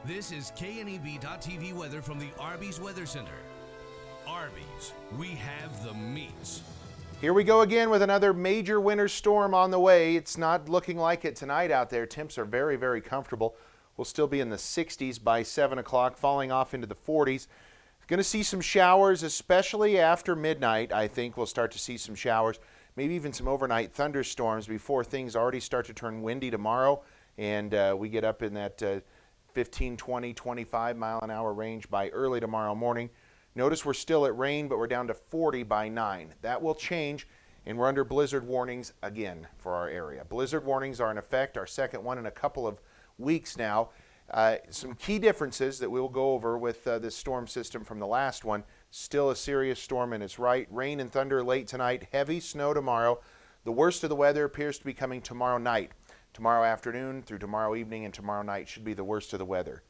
This is KNEB.TV weather from the Arby's Weather Center. Arby's, we have the meats. Here we go again with another major winter storm on the way. It's not looking like it tonight out there. Temps are very, very comfortable. We'll still be in the 60s by 7 o'clock, falling off into the 40s. Going to see some showers, especially after midnight. I think we'll start to see some showers, maybe even some overnight thunderstorms before things already start to turn windy tomorrow. And we get up in that 15, 20, 25 mile an hour range by early tomorrow morning. Notice we're still at rain, but we're down to 40 by 9. That will change, and we're under blizzard warnings again for our area. Blizzard warnings are in effect, our second one in a couple of weeks now. Some key differences that we'll go over with this storm system from the last one. Still a serious storm in its right. Rain and thunder late tonight, heavy snow tomorrow. The worst of the weather appears to be coming tomorrow night. Tomorrow afternoon through tomorrow evening and tomorrow night should be the worst of the weather.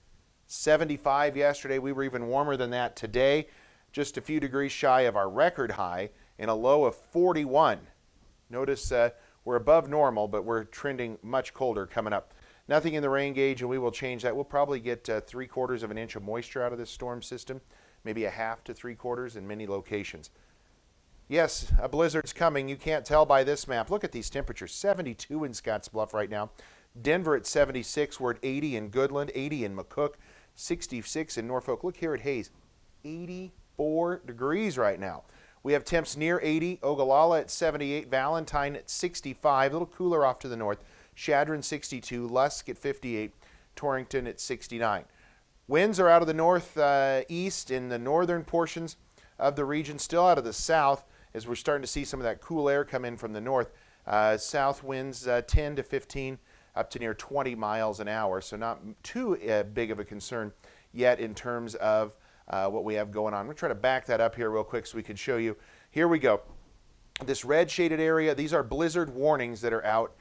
75 yesterday. We were even warmer than that today. Just a few degrees shy of our record high and a low of 41. Notice we're above normal, but we're trending much colder coming up. Nothing in the rain gauge, and we will change that. We'll probably get 3/4 of an inch of moisture out of this storm system, maybe 1/2 to 3/4 in many locations. Yes, a blizzard's coming. You can't tell by this map. Look at these temperatures. 72 in Scottsbluff right now. Denver at 76. We're at 80 in Goodland, 80 in McCook, 66 in Norfolk. Look here at Hayes, 84 degrees right now. We have temps near 80. Ogallala at 78. Valentine at 65. A little cooler off to the north. Chadron 62. Lusk at 58. Torrington at 69. Winds are out of the northeast in the northern portions of the region, still out of the south as we're starting to see some of that cool air come in from the north. South winds 10 to 15 up to near 20 miles an hour, so not too big of a concern yet in terms of what we have going on. I'm going to try to back that up here real quick so we can show you. Here we go. This red shaded area, these are blizzard warnings that are out.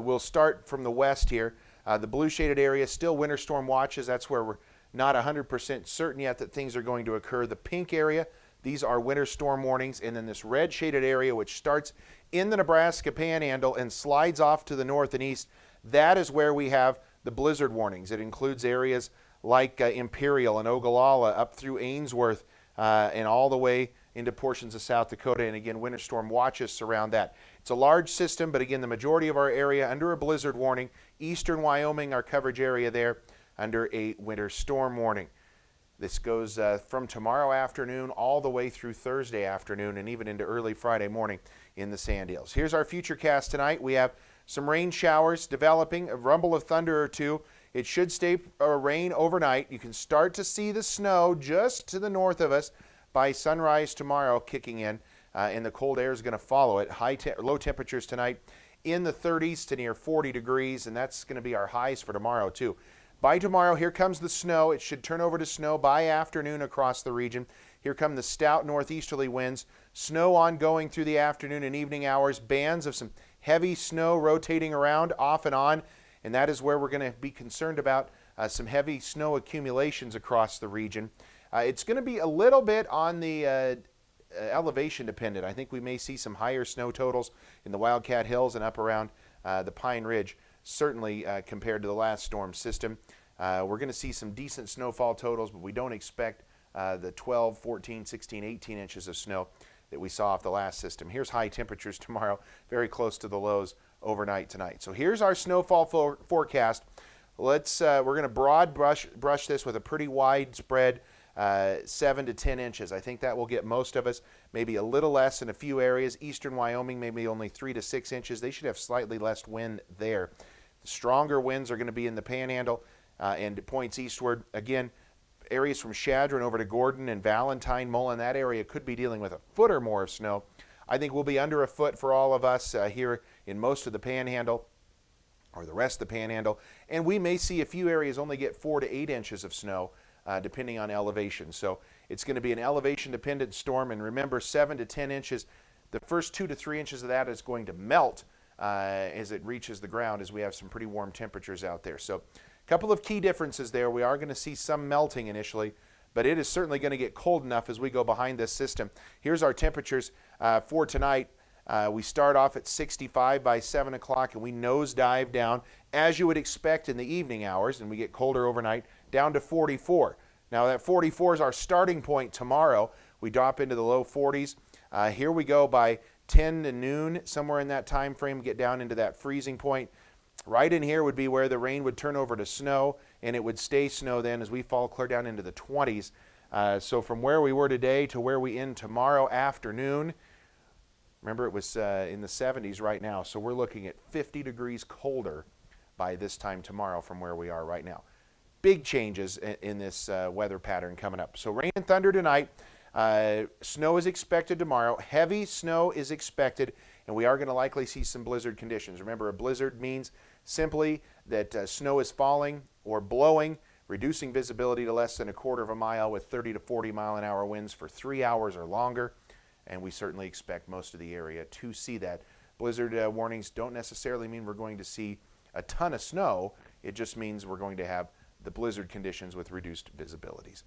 We'll start from the west here. The blue shaded area, still winter storm watches. That's where we're not 100% certain yet that things are going to occur. The pink area, these are winter storm warnings. And then this red shaded area, which starts in the Nebraska Panhandle and slides off to the north and east, that is where we have the blizzard warnings. It includes areas like Imperial and Ogallala up through Ainsworth and all the way into portions of South Dakota. And again, winter storm watches surround that. It's a large system, but again, the majority of our area under a blizzard warning. Eastern Wyoming, our coverage area there, under a winter storm warning. This goes from tomorrow afternoon all the way through Thursday afternoon and even into early Friday morning in the Sand Hills. Here's our future cast tonight. We have some rain showers developing, a rumble of thunder or two. It should stay rain overnight. You can start to see the snow just to the north of us by sunrise tomorrow kicking in, and the cold air is going to follow it. Low temperatures tonight in the 30s to near 40 degrees, and that's going to be our highs for tomorrow too. By tomorrow, here comes the snow. It should turn over to snow by afternoon across the region. Here come the stout northeasterly winds. Snow ongoing through the afternoon and evening hours. Bands of some heavy snow rotating around off and on, and that is where we're going to be concerned about some heavy snow accumulations across the region. It's going to be a little bit on the elevation dependent. I think we may see some higher snow totals in the Wildcat Hills and up around the Pine Ridge, certainly compared to the last storm system. We're going to see some decent snowfall totals, but we don't expect the 12, 14, 16, 18 inches of snow that we saw off the last system. Here's high temperatures tomorrow, very close to the lows overnight tonight. So here's our snowfall forecast. We're going to broad brush this with a pretty widespread 7 to 10 inches. I think that will get most of us, maybe a little less in a few areas. Eastern Wyoming, maybe only 3 to 6 inches. They should have slightly less wind there. The stronger winds are going to be in the Panhandle and points eastward. Again, areas from Chadron over to Gordon and Valentine, Mullen, that area could be dealing with a foot or more of snow. I think we'll be under a foot for all of us here in most of the Panhandle, or the rest of the Panhandle. And we may see a few areas only get 4 to 8 inches of snow, depending on elevation. So it's going to be an elevation-dependent storm. And remember, 7 to 10 inches, the first 2 to 3 inches of that is going to melt as it reaches the ground, as we have some pretty warm temperatures out there. So a couple of key differences there. We are going to see some melting initially, but it is certainly going to get cold enough as we go behind this system. Here's our temperatures for tonight. We start off at 65 by 7 o'clock, and we nosedive down, as you would expect in the evening hours, and we get colder overnight, down to 44. Now that 44 is our starting point tomorrow. We drop into the low 40s. Here we go by 10 to noon, somewhere in that time frame, get down into that freezing point. Right in here would be where the rain would turn over to snow, and it would stay snow then as we fall clear down into the 20s. So from where we were today to where we end tomorrow afternoon, remember it was in the 70s right now, so we're looking at 50 degrees colder by this time tomorrow from where we are right now. Big changes in this weather pattern coming up. So rain and thunder tonight. Snow is expected tomorrow. Heavy snow is expected, and we are going to likely see some blizzard conditions. Remember, a blizzard means simply that snow is falling or blowing, reducing visibility to less than a quarter of a mile with 30 to 40 mile an hour winds for 3 hours or longer, and we certainly expect most of the area to see that. Blizzard warnings don't necessarily mean we're going to see a ton of snow. It just means we're going to have the blizzard conditions with reduced visibilities.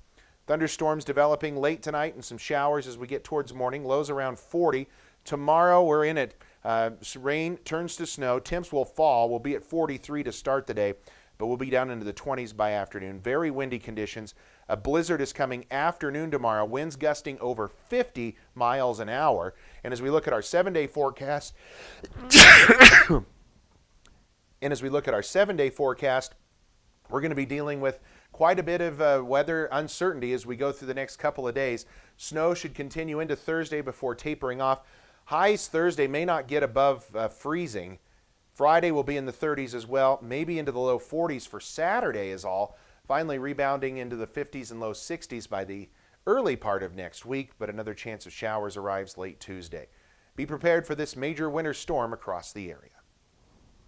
Thunderstorms developing late tonight and some showers as we get towards morning. Lows around 40. Tomorrow we're in it. Rain turns to snow. Temps will fall. We'll be at 43 to start the day, but we'll be down into the 20s by afternoon. Very windy conditions. A blizzard is coming afternoon tomorrow. Winds gusting over 50 miles an hour. And as we look at our 7-day forecast, we're going to be dealing with quite a bit of weather uncertainty as we go through the next couple of days. Snow should continue into Thursday before tapering off. Highs Thursday may not get above freezing. Friday will be in the 30s as well, maybe into the low 40s for Saturday is all. Finally rebounding into the 50s and low 60s by the early part of next week, but another chance of showers arrives late Tuesday. Be prepared for this major winter storm across the area.